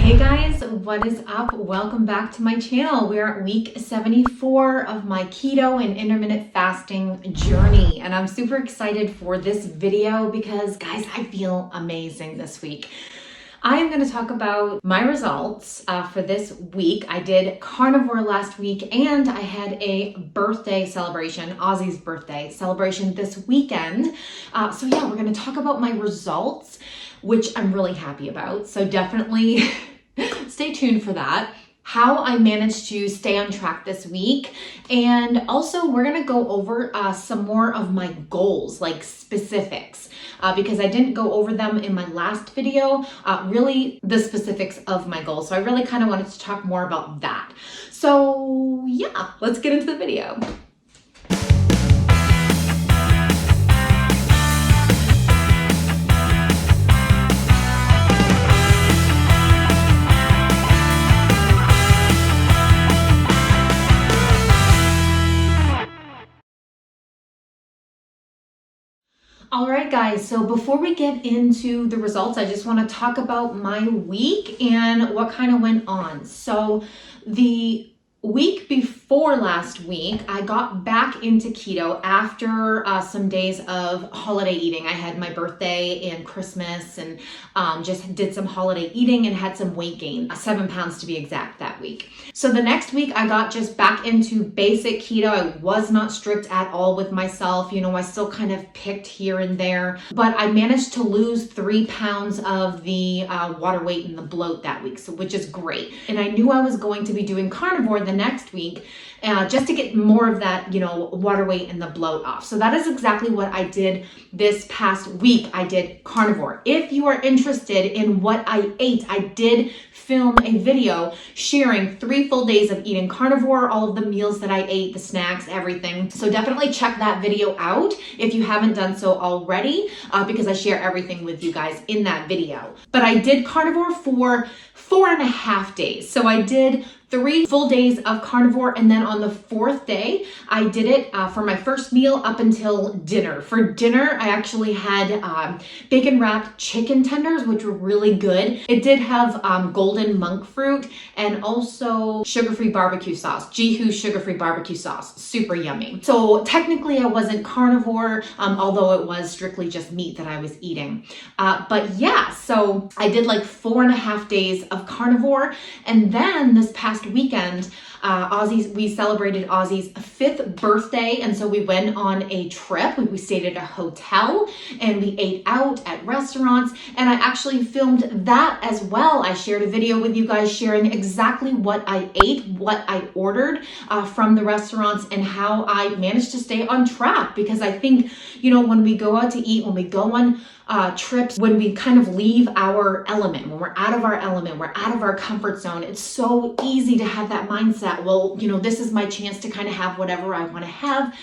Hey guys, what is up? Welcome back to my channel. We're at week 74 of my keto and intermittent fasting journey, and I'm super excited for this video because guys, I feel amazing this week. I am going to talk about my results for this week. I did carnivore last week and I had a birthday celebration, Ozzy's birthday celebration this weekend. So yeah, we're going to talk about my results, which I'm really happy about. So definitely stay tuned for that. How I managed to stay on track this week. And also we're gonna go over some more of my goals, like specifics, because I didn't go over them in my last video, really the specifics of my goals. So I really kind of wanted to talk more about that. So yeah, let's get into the video. All right, guys, so before we get into the results, I just want to talk about my week and what kind of went on. So the week before last week, I got back into keto after some days of holiday eating. I had my birthday and Christmas and just did some holiday eating and had some weight gain, 7 pounds to be exact that week. So the next week I got just back into basic keto. I was not strict at all with myself. You know, I still kind of picked here and there, but I managed to lose 3 pounds of the water weight and the bloat that week, so which is great. And I knew I was going to be doing carnivore the next week just to get more of that, you know, water weight and the bloat off. So that is exactly what I did this past week. I did carnivore. If you are interested in what I ate, I did film a video sharing 3 full days of eating carnivore, all of the meals that I ate, the snacks, everything. So definitely check that video out if you haven't done so already, because I share everything with you guys in that video. But I did carnivore for 4.5 days. So I did 3 full days of carnivore, and then on the 4th day, I did it for my first meal up until dinner. For dinner, I actually had bacon wrapped chicken tenders, which were really good. It did have golden monk fruit and also sugar-free barbecue sauce, Jihu sugar-free barbecue sauce, super yummy. So technically I wasn't carnivore, although it was strictly just meat that I was eating. But yeah, so I did like 4.5 days of carnivore, and then this past weekend, we celebrated Ozzy's 5th birthday, and so we went on a trip. We stayed at a hotel and we ate out at restaurants, and I actually filmed that as well. I shared a video with you guys sharing exactly what I ate, what I ordered from the restaurants, and how I managed to stay on track, because I think, you know, when we go out to eat, when we go on trips, when we kind of leave our element, when we're out of our element, we're out of our comfort zone, it's so easy to have that mindset, well, you know, this is my chance to kind of have whatever I want to have,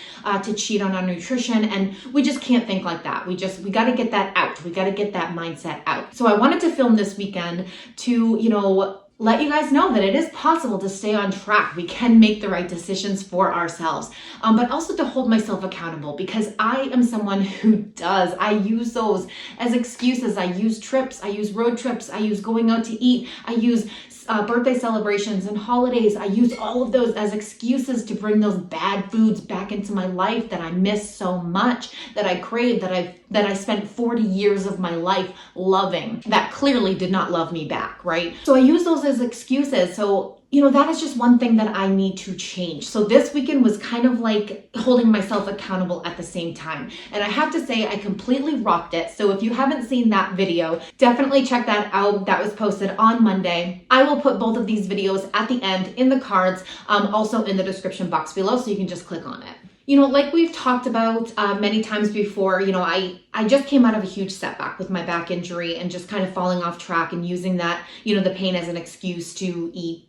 to cheat on our nutrition, and we just can't think like that. We got to get that out. We got to get that mindset out. So I wanted to film this weekend to, you know, let you guys know that it is possible to stay on track. We can make the right decisions for ourselves, but also to hold myself accountable, because I am someone who I use those as excuses. I use trips, I use road trips, I use going out to eat, I use birthday celebrations and holidays. I use all of those as excuses to bring those bad foods back into my life that I miss so much, that I crave, that I spent 40 years of my life loving, that clearly did not love me back, right? So I use those as excuses. So, you know, that is just one thing that I need to change. So this weekend was kind of like holding myself accountable at the same time. And I have to say, I completely rocked it. So if you haven't seen that video, definitely check that out. That was posted on Monday. I will put both of these videos at the end in the cards, also in the description box below, so you can just click on it. You know, like we've talked about many times before, you know, I just came out of a huge setback with my back injury and just kind of falling off track and using that, you know, the pain as an excuse to eat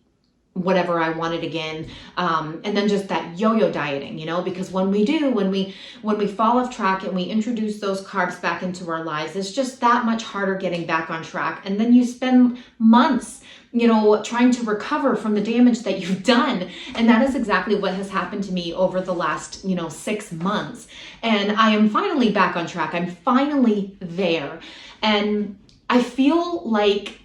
whatever I wanted again. And then just that yo-yo dieting, you know, because when we fall off track and we introduce those carbs back into our lives, it's just that much harder getting back on track. And then you spend months, you know, trying to recover from the damage that you've done. And that is exactly what has happened to me over the last, 6 months. And I am finally back on track. I'm finally there. And I feel like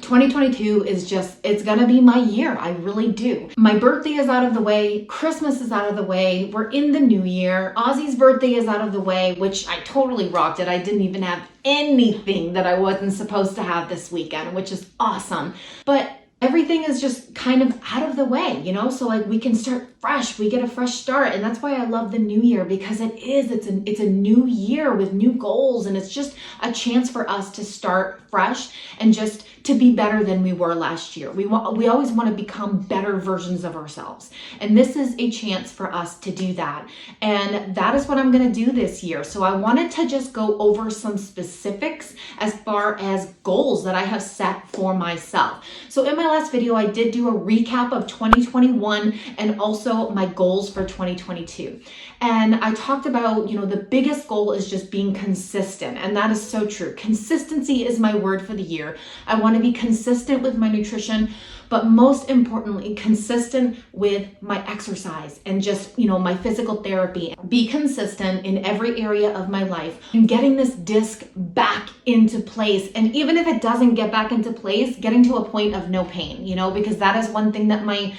2022 is just, it's gonna be my year. I really do. My birthday is out of the way. Christmas is out of the way. We're in the new year. Ozzy's birthday is out of the way, which I totally rocked it. I didn't even have anything that I wasn't supposed to have this weekend, which is awesome. But everything is just kind of out of the way, you know? So like we can start fresh, we get a fresh start. And that's why I love the new year, because it's a new year with new goals. And it's just a chance for us to start fresh and just to be better than we were last year. We always want to become better versions of ourselves. And this is a chance for us to do that. And that is what I'm going to do this year. So I wanted to just go over some specifics as far as goals that I have set for myself. So in my last video, I did do a recap of 2021 and also my goals for 2022. And I talked about, you know, the biggest goal is just being consistent. And that is so true. Consistency is my word for the year. I want to be consistent with my nutrition, but most importantly, consistent with my exercise and just, you know, my physical therapy. Be consistent in every area of my life and getting this disc back into place. And even if it doesn't get back into place, getting to a point of no pain, you know, because that is one thing that my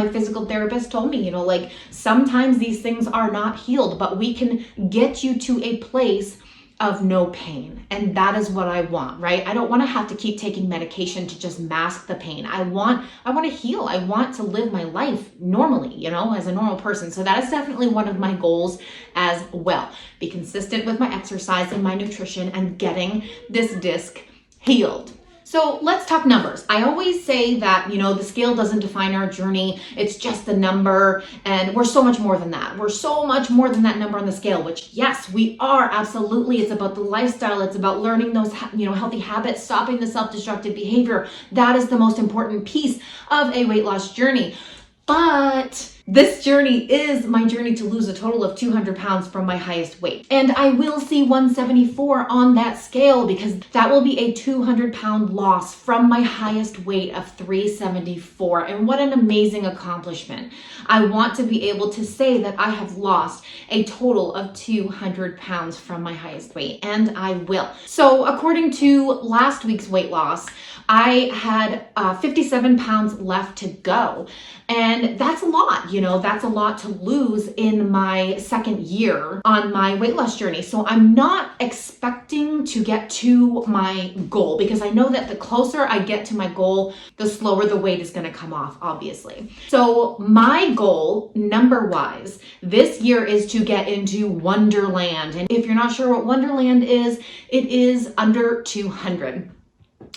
physical therapist told me, you know, like sometimes these things are not healed, but we can get you to a place of no pain. And that is what I want, right? I don't want to have to keep taking medication to just mask the pain. I want to heal. I want to live my life normally, you know, as a normal person. So that is definitely one of my goals as well. Be consistent with my exercise and my nutrition and getting this disc healed. So let's talk numbers. I always say that, you know, the scale doesn't define our journey. It's just the number. And we're so much more than that. We're so much more than that number on the scale, which yes, we are absolutely. It's about the lifestyle. It's about learning those, you know, healthy habits, stopping the self-destructive behavior. That is the most important piece of a weight loss journey. But this journey is my journey to lose a total of 200 pounds from my highest weight. And I will see 174 on that scale because that will be a 200-pound loss from my highest weight of 374. And what an amazing accomplishment. I want to be able to say that I have lost a total of 200 pounds from my highest weight, and I will. So according to last week's weight loss, I had 57 pounds left to go. And that's a lot, you know, that's a lot to lose in my second year on my weight loss journey. So I'm not expecting to get to my goal because I know that the closer I get to my goal, the slower the weight is going to come off, obviously. So my goal, number-wise, this year is to get into Wonderland. And if you're not sure what Wonderland is, it is under 200.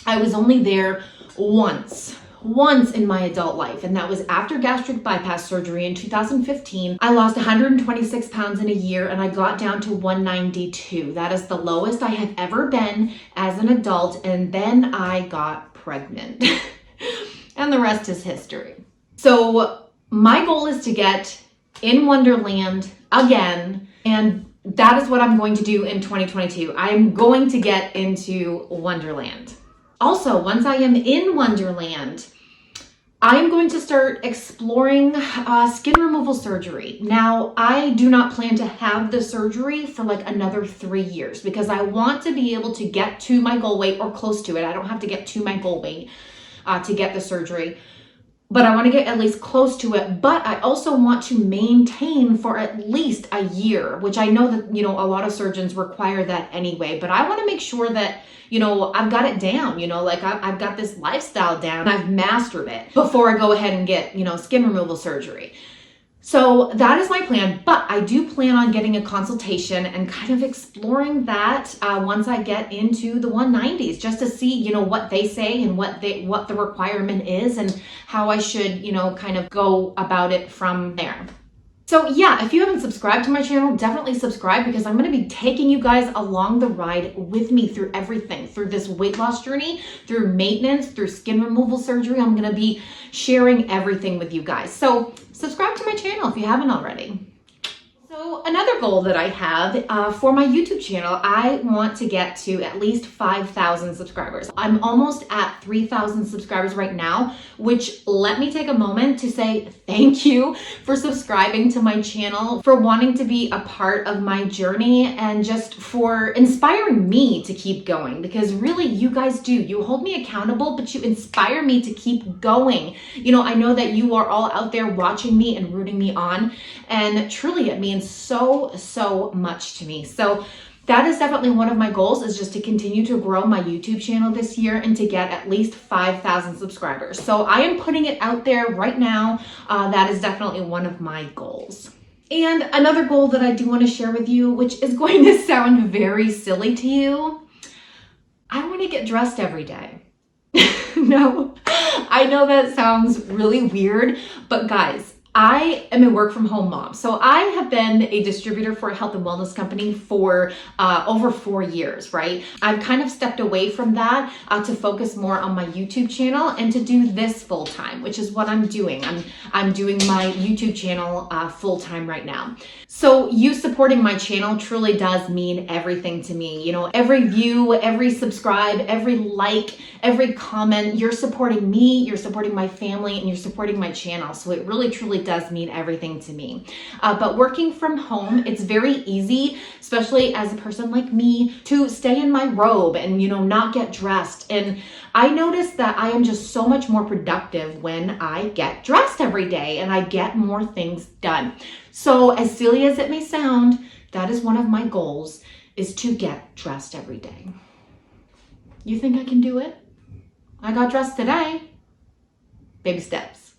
I was only there once in my adult life, and that was after gastric bypass surgery in 2015. I lost 126 pounds in a year and I got down to 192. That is the lowest I have ever been as an adult, and then I got pregnant. And the rest is history. So my goal is to get in Wonderland again, and that is what I'm going to do in 2022. I'm going to get into Wonderland. Also, once I am in Wonderland, I'm going to start exploring skin removal surgery. Now, I do not plan to have the surgery for like another 3 years because I want to be able to get to my goal weight or close to it. I don't have to get to my goal weight to get the surgery, but I want to get at least close to it. But I also want to maintain for at least a year, which I know that, you know, a lot of surgeons require that anyway, but I want to make sure that, you know, I've got it down, you know, like I've got this lifestyle down. I've mastered it before I go ahead and get, you know, skin removal surgery. So that is my plan, but I do plan on getting a consultation and kind of exploring that once I get into the 190s, just to see, you know, what they say and what the requirement is and how I should, you know, kind of go about it from there. So yeah, if you haven't subscribed to my channel, definitely subscribe because I'm going to be taking you guys along the ride with me through everything, through this weight loss journey, through maintenance, through skin removal surgery. I'm going to be sharing everything with you guys. So subscribe to my channel if you haven't already. So So another goal that I have for my YouTube channel, I want to get to at least 5,000 subscribers. I'm almost at 3,000 subscribers right now, which let me take a moment to say thank you for subscribing to my channel, for wanting to be a part of my journey, and just for inspiring me to keep going, because really you guys do. You hold me accountable, but you inspire me to keep going. You know, I know that you are all out there watching me and rooting me on, and truly it means so much to me. So that is definitely one of my goals, is just to continue to grow my YouTube channel this year and to get at least 5,000 subscribers. So I am putting it out there right now. That is definitely one of my goals. And another goal that I do want to share with you, which is going to sound very silly to you, I want to get dressed every day. No, I know that sounds really weird, but guys, I am a work from home mom. So I have been a distributor for a health and wellness company for over 4 years, right? I've kind of stepped away from that to focus more on my YouTube channel and to do this full time, which is what I'm doing. I'm doing my YouTube channel full time right now. So you supporting my channel truly does mean everything to me. You know, every view, every subscribe, every like, every comment, you're supporting me, you're supporting my family, and you're supporting my channel. So it really truly does mean everything to me. But working from home, it's very easy, especially as a person like me, to stay in my robe and, you know, not get dressed. And I noticed that I am just so much more productive when I get dressed every day and I get more things done. So as silly as it may sound, that is one of my goals, is to get dressed every day. You think I can do it? I got dressed today. Baby steps.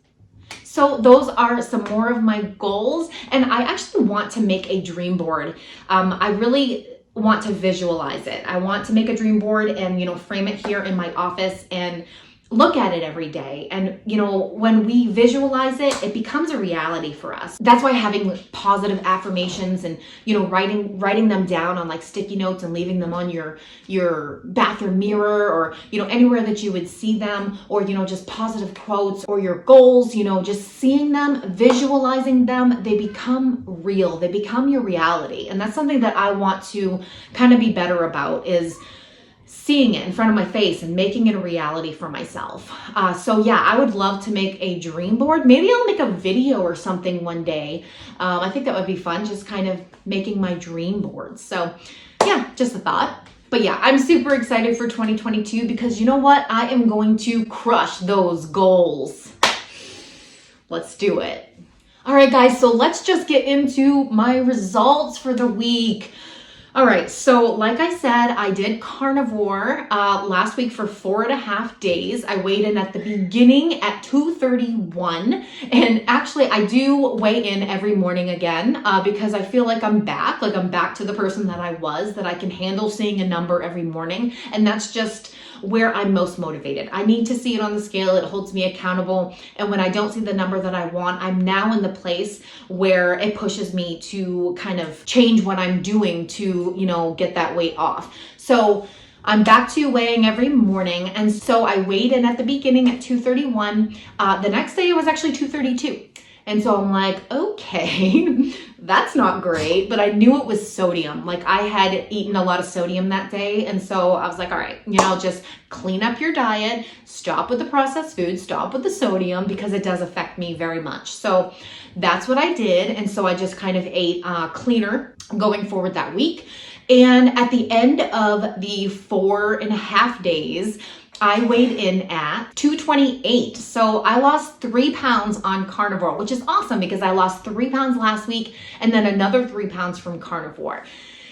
So those are some more of my goals, and I actually want to make a dream board. I really want to visualize it. I want to make a dream board and, you know, frame it here in my office and look at it every day. And, you know, when we visualize it, it becomes a reality for us. That's why having positive affirmations and, you know, writing them down on like sticky notes and leaving them on your bathroom mirror, or, you know, anywhere that you would see them, or, you know, just positive quotes or your goals, you know, just seeing them, visualizing them, they become real. They become your reality. And that's something that I want to kind of be better about, is seeing it in front of my face and making it a reality for myself. So yeah, I would love to make a dream board. Maybe I'll make a video or something one day. I think that would be fun, just kind of making my dream board. So yeah, just a thought. But yeah, I'm super excited for 2022 because you know what? I am going to crush those goals. Let's do it. All right, guys, so let's just get into my results for the week. All right, so like I said, I did carnivore last week for 4.5 days. I weighed in at the beginning at 231, and actually I do weigh in every morning again because I feel like I'm back to the person that I was, that I can handle seeing a number every morning, and that's just where I'm most motivated. I need to see it on the scale. It holds me accountable. And when I don't see the number that I want, I'm now in the place where it pushes me to kind of change what I'm doing to, you know, get that weight off. So I'm back to weighing every morning. And so I weighed in at the beginning at 231. The next day it was actually 232. And so I'm like, okay, that's not great, but I knew it was sodium. Like I had eaten a lot of sodium that day. And so I was like, all right, you know, just clean up your diet, stop with the processed food, stop with the sodium, because it does affect me very much. So that's what I did. And so I just kind of ate cleaner going forward that week. And at the end of the 4.5 days, I weighed in at 228. So I lost 3 pounds on carnivore, which is awesome because I lost 3 pounds last week and then another 3 pounds from carnivore.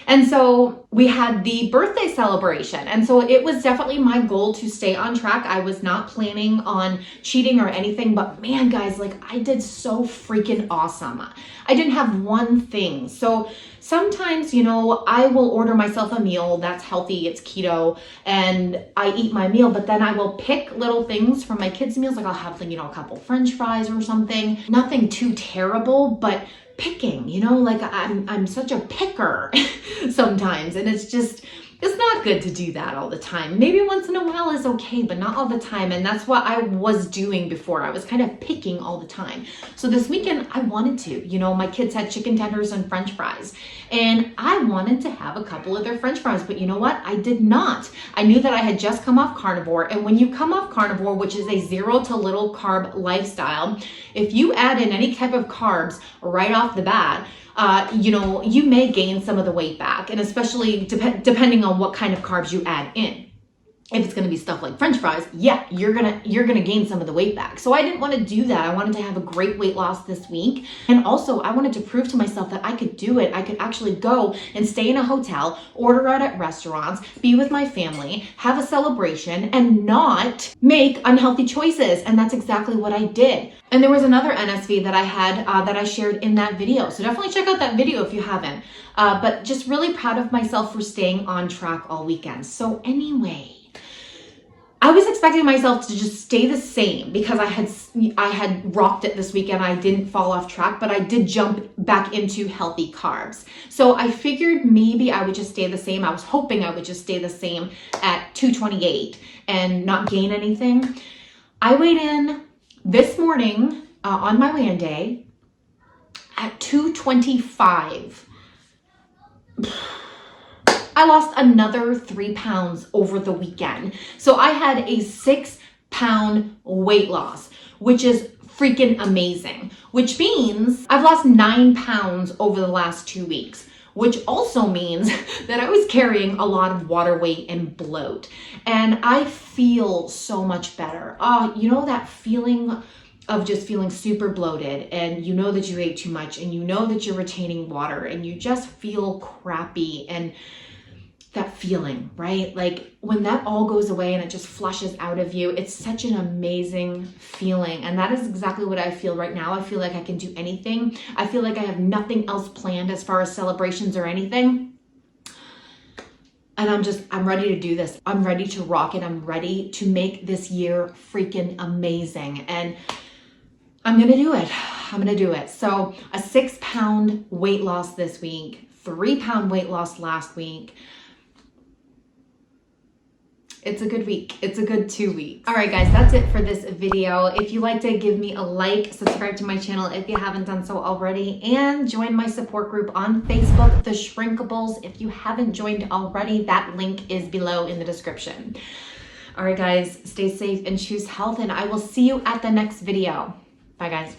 And so we had the birthday celebration. And so it was definitely my goal to stay on track. I was not planning on cheating or anything, but man, guys, like I did so freaking awesome. I didn't have one thing. So sometimes, you know, I will order myself a meal that's healthy, it's keto, and I eat my meal, but then I will pick little things from my kids' meals. Like I'll have, you know, a couple French fries or something. Nothing too terrible, but picking, you know, like I'm such a picker sometimes. And it's just, It's not good to do that all the time. Maybe once in a while is okay, but not all the time. And that's what I was doing before. I was kind of picking all the time. So this weekend I wanted to, my kids had chicken tenders and French fries, and I wanted to have a couple of their French fries, but you know what? I did not. I knew that I had just come off carnivore, and when you come off carnivore, which is a 0 to little carb lifestyle, if you add in any type of carbs right off the bat, you may gain some of the weight back, and especially depending on what kind of carbs you add in. If it's going to be stuff like French fries, yeah, you're going to gain some of the weight back. So I didn't want to do that. I wanted to have a great weight loss this week. And also I wanted to prove to myself that I could do it. I could actually go and stay in a hotel, order out at restaurants, be with my family, have a celebration, and not make unhealthy choices. And that's exactly what I did. And there was another NSV that I had that I shared in that video. So definitely check out that video if you haven't. But just really proud of myself for staying on track all weekend. So anyway, I was expecting myself to just stay the same because I had rocked it this weekend. I didn't fall off track, but I did jump back into healthy carbs. So I figured maybe I would just stay the same. I was hoping I would just stay the same at 228 and not gain anything. I weighed in this morning on my weigh-in day at 225. I lost another 3 pounds over the weekend. So I had a 6-pound weight loss, which is freaking amazing, which means I've lost 9 pounds over the last 2 weeks, which also means that I was carrying a lot of water weight and bloat. And I feel so much better. That feeling of just feeling super bloated, and you know that you ate too much, and you know that you're retaining water, and you just feel crappy, and that feeling, right? Like when that all goes away and it just flushes out of you, it's such an amazing feeling. And that is exactly what I feel right now. I feel like I can do anything. I feel like I have nothing else planned as far as celebrations or anything. And I'm ready to do this. I'm ready to rock it. I'm ready to make this year freaking amazing. And I'm going to do it. I'm going to do it. So a 6-pound weight loss this week, 3-pound weight loss last week. It's a good week. It's a good 2 weeks. All right, guys, that's it for this video. If you liked it, give me a like, subscribe to my channel if you haven't done so already, and join my support group on Facebook, The Shrinkables. If you haven't joined already, that link is below in the description. All right, guys, stay safe and choose health, and I will see you at the next video. Bye, guys.